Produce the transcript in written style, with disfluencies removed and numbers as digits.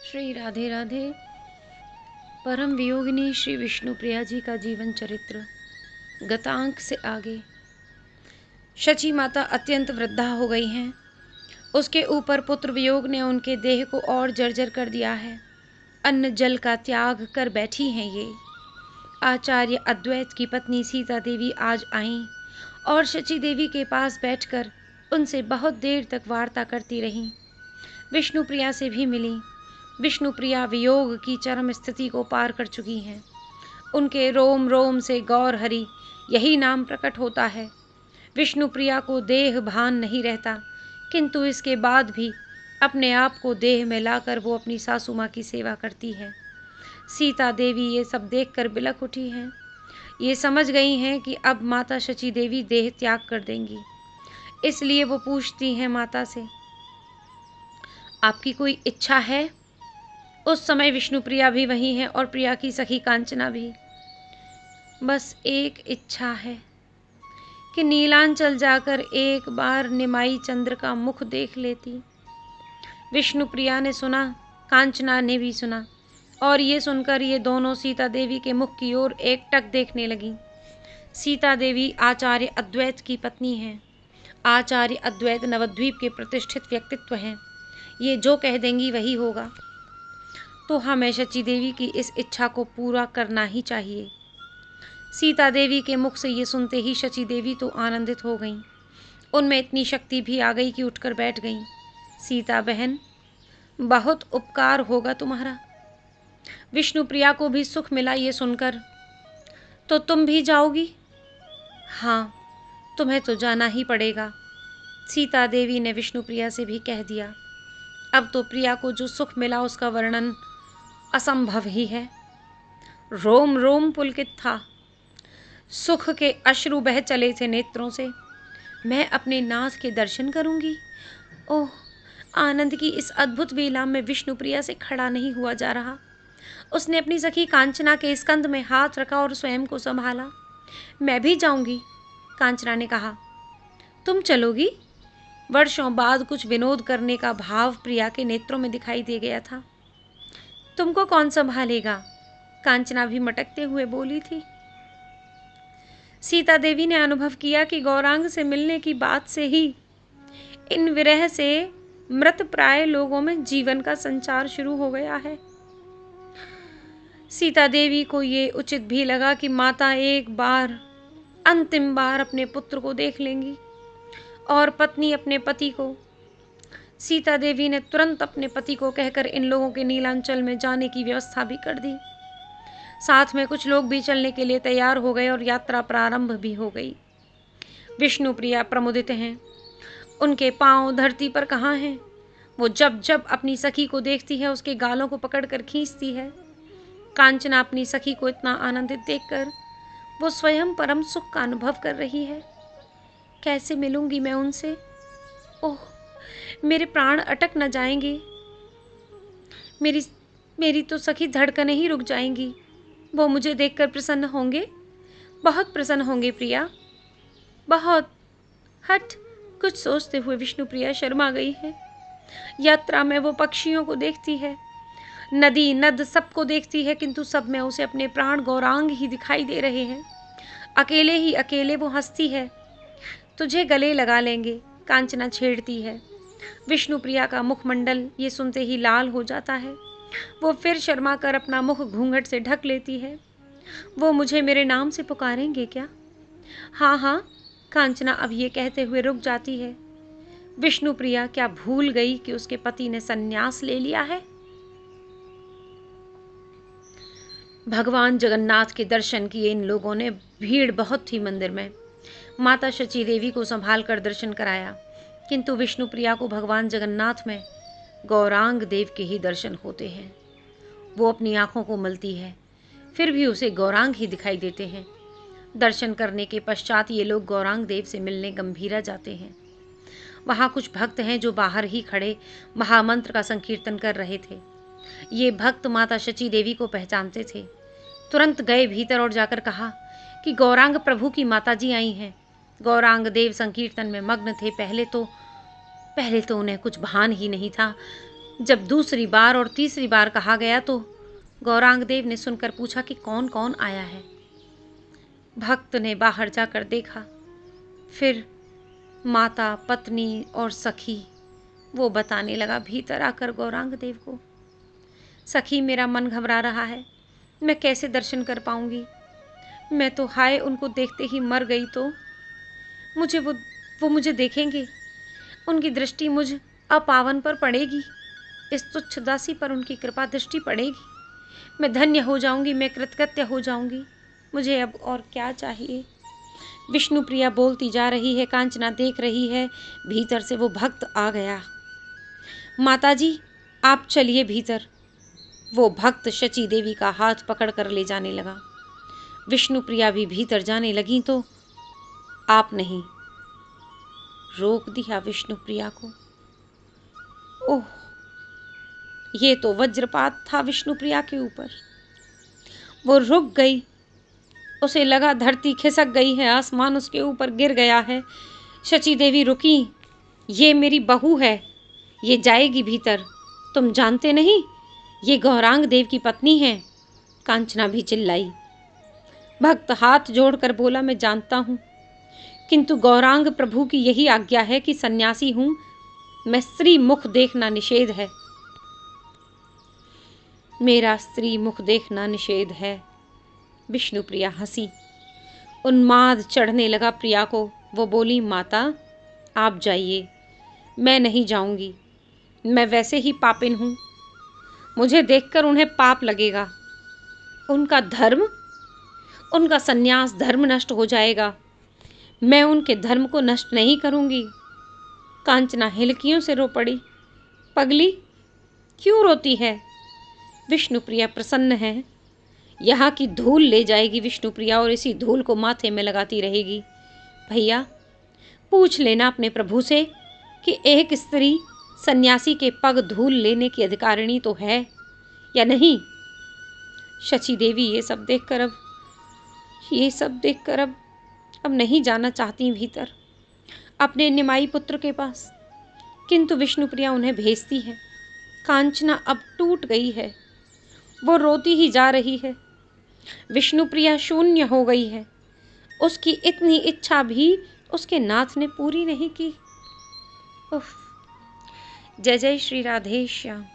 श्री राधे राधे। परम वियोगिनी श्री विष्णु प्रिया जी का जीवन चरित्र गतांक से आगे। शची माता अत्यंत वृद्धा हो गई हैं। उसके ऊपर पुत्र वियोग ने उनके देह को और जर्जर कर दिया है। अन्न जल का त्याग कर बैठी हैं ये। आचार्य अद्वैत की पत्नी सीता देवी आज आईं और शची देवी के पास बैठकर उनसे बहुत देर तक वार्ता करती रहीं। विष्णु प्रिया से भी मिली। विष्णु प्रिया वियोग की चरम स्थिति को पार कर चुकी हैं। उनके रोम रोम से गौर हरि यही नाम प्रकट होता है। विष्णु प्रिया को देह भान नहीं रहता, किंतु इसके बाद भी अपने आप को देह में लाकर वो अपनी सासू माँ की सेवा करती है। सीता देवी ये सब देखकर बिलख उठी हैं। ये समझ गई हैं कि अब माता शची देवी देह त्याग कर देंगी। इसलिए वो पूछती हैं माता से, आपकी कोई इच्छा है? उस समय विष्णु प्रिया भी वहीं है और प्रिया की सखी कांचना भी। बस एक इच्छा है कि नीलांचल जाकर एक बार निमाई चंद्र का मुख देख लेती। विष्णु प्रिया ने सुना, कांचना ने भी सुना, और ये सुनकर ये दोनों सीता देवी के मुख की ओर एकटक देखने लगी। सीता देवी आचार्य अद्वैत की पत्नी हैं। आचार्य अद्वैत नवद्वीप के प्रतिष्ठित व्यक्तित्व हैं। ये जो कह देंगी वही होगा, तो हमें शची देवी की इस इच्छा को पूरा करना ही चाहिए। सीता देवी के मुख से ये सुनते ही शची देवी तो आनंदित हो गईं। उनमें इतनी शक्ति भी आ गई कि उठकर बैठ गईं। सीता बहन, बहुत उपकार होगा तुम्हारा। विष्णु प्रिया को भी सुख मिला ये सुनकर। तो तुम भी जाओगी? हाँ, तुम्हें तो जाना ही पड़ेगा। सीता देवी ने विष्णु प्रिया से भी कह दिया। अब तो प्रिया को जो सुख मिला उसका वर्णन असंभव ही है। रोम रोम पुलकित था। सुख के अश्रु बह चले थे नेत्रों से। मैं अपने नाथ के दर्शन करूंगी। ओह, आनंद की इस अद्भुत बेला में विष्णु प्रिया से खड़ा नहीं हुआ जा रहा। उसने अपनी सखी कांचना के स्कंध में हाथ रखा और स्वयं को संभाला। मैं भी जाऊंगी, कांचना ने कहा। तुम चलोगी? वर्षों बाद कुछ विनोद करने का भाव प्रिया के नेत्रों में दिखाई दे गया था। तुमको कौन संभालेगा? कांचना भी मटकते हुए बोली थी। सीता देवी ने अनुभव किया कि गौरांग से मिलने की बात से ही इन विरह से मृत प्राय लोगों में जीवन का संचार शुरू हो गया है। सीता देवी को ये उचित भी लगा कि माता एक बार, अंतिम बार अपने पुत्र को देख लेंगी और पत्नी अपने पति को। सीता देवी ने तुरंत अपने पति को कहकर इन लोगों के नीलांचल में जाने की व्यवस्था भी कर दी। साथ में कुछ लोग भी चलने के लिए तैयार हो गए और यात्रा प्रारंभ भी हो गई। विष्णु प्रिया प्रमुदित हैं। उनके पांव धरती पर कहाँ हैं? वो जब जब अपनी सखी को देखती है उसके गालों को पकड़कर खींचती है। कांचना अपनी सखी को इतना आनंदित देखकर वो स्वयं परम सुख का अनुभव कर रही है। कैसे मिलूंगी मैं उनसे? ओह, मेरे प्राण अटक न जाएंगे। मेरी तो सखी धड़कनें ही रुक जाएंगी। वो मुझे देखकर प्रसन्न होंगे, बहुत प्रसन्न होंगे प्रिया, बहुत। हट, कुछ सोचते हुए विष्णु प्रिया शर्मा गई है। यात्रा में वो पक्षियों को देखती है, नदी नद सबको देखती है, किंतु सब में उसे अपने प्राण गौरांग ही दिखाई दे रहे हैं। अकेले ही अकेले वो हंसती है। तुझे गले लगा लेंगे, कांचना छेड़ती है। विष्णु प्रिया का मुखमंडल ये सुनते ही लाल हो जाता है। वो फिर शर्मा कर अपना मुख घूंघट से ढक लेती है। वो मुझे मेरे नाम से पुकारेंगे क्या? हाँ हाँ, कांचना अब ये कहते हुए रुक जाती है। विष्णु प्रिया क्या भूल गई कि उसके पति ने संन्यास ले लिया है? भगवान जगन्नाथ के दर्शन किए इन लोगों ने। भीड़ बहुत थी मंदिर में। माता शची देवी को संभाल कर दर्शन कराया, किंतु विष्णु प्रिया को भगवान जगन्नाथ में गौरांग देव के ही दर्शन होते हैं। वो अपनी आंखों को मलती है, फिर भी उसे गौरांग ही दिखाई देते हैं। दर्शन करने के पश्चात ये लोग गौरांग देव से मिलने गंभीरा जाते हैं। वहाँ कुछ भक्त हैं जो बाहर ही खड़े महामंत्र का संकीर्तन कर रहे थे। ये भक्त माता शची देवी को पहचानते थे। तुरंत गए भीतर और जाकर कहा कि गौरांग प्रभु की माता जी आई हैं। गौरांग देव संकीर्तन में मग्न थे। पहले तो उन्हें कुछ भान ही नहीं था जब दूसरी बार और तीसरी बार कहा गया तो गौरांग देव ने सुनकर पूछा कि कौन कौन आया है। भक्त ने बाहर जाकर देखा, फिर माता, पत्नी और सखी, वो बताने लगा भीतर आकर गौरांग देव को, सखी मेरा मन घबरा रहा है, मैं कैसे दर्शन कर पाऊंगी, मैं तो हाय उनको देखते ही मर गई तो मुझे वो मुझे देखेंगे, उनकी दृष्टि मुझ अपावन पर पड़ेगी, इस तुच्छ दासी पर उनकी कृपा दृष्टि पड़ेगी, मैं धन्य हो जाऊंगी, मैं कृतकृत्य हो जाऊंगी, मुझे अब और क्या चाहिए। विष्णु प्रिया बोलती जा रही है, कांचना देख रही है। भीतर से वो भक्त आ गया। माताजी आप चलिए भीतर। वो भक्त शची देवी का हाथ पकड़कर ले जाने लगा। विष्णु प्रिया भी भीतर जाने लगी तो आप नहीं, रोक दिया विष्णु प्रिया को। ओह, ये तो वज्रपात था विष्णु प्रिया के ऊपर। वो रुक गई, उसे लगा धरती खिसक गई है, आसमान उसके ऊपर गिर गया है। शची देवी रुकी, ये मेरी बहू है, ये जाएगी भीतर, तुम जानते नहीं ये गौरांग देव की पत्नी है। कांचना भी चिल्लाई। भक्त हाथ जोड़कर बोला मैं जानता हूं, किंतु गौरांग प्रभु की यही आज्ञा है कि सन्यासी हूं, मैं स्त्री मुख देखना निषेध है, मेरा स्त्री मुख देखना निषेध है। विष्णु प्रिया हंसी, उन्माद चढ़ने लगा प्रिया को। वो बोली माता आप जाइए, मैं नहीं जाऊंगी, मैं वैसे ही पापिन हूं, मुझे देखकर उन्हें पाप लगेगा, उनका धर्म, उनका सन्यास धर्म नष्ट हो जाएगा, मैं उनके धर्म को नष्ट नहीं करूंगी। कांचना हिलकियों से रो पड़ी। पगली क्यों रोती है? विष्णु प्रिया प्रसन्न है, यहाँ की धूल ले जाएगी विष्णु प्रिया और इसी धूल को माथे में लगाती रहेगी। भैया पूछ लेना अपने प्रभु से कि एक स्त्री सन्यासी के पग धूल लेने की अधिकारिणी तो है या नहीं। शची देवी ये सब देखकर अब नहीं जाना चाहती भीतर अपने निमाई पुत्र के पास, किंतु विष्णु प्रिया उन्हें भेजती है। कांचना अब टूट गई है, वो रोती ही जा रही है। विष्णु प्रिया शून्य हो गई है, उसकी इतनी इच्छा भी उसके नाथ ने पूरी नहीं की। उफ। जय जय श्री राधे श्याम।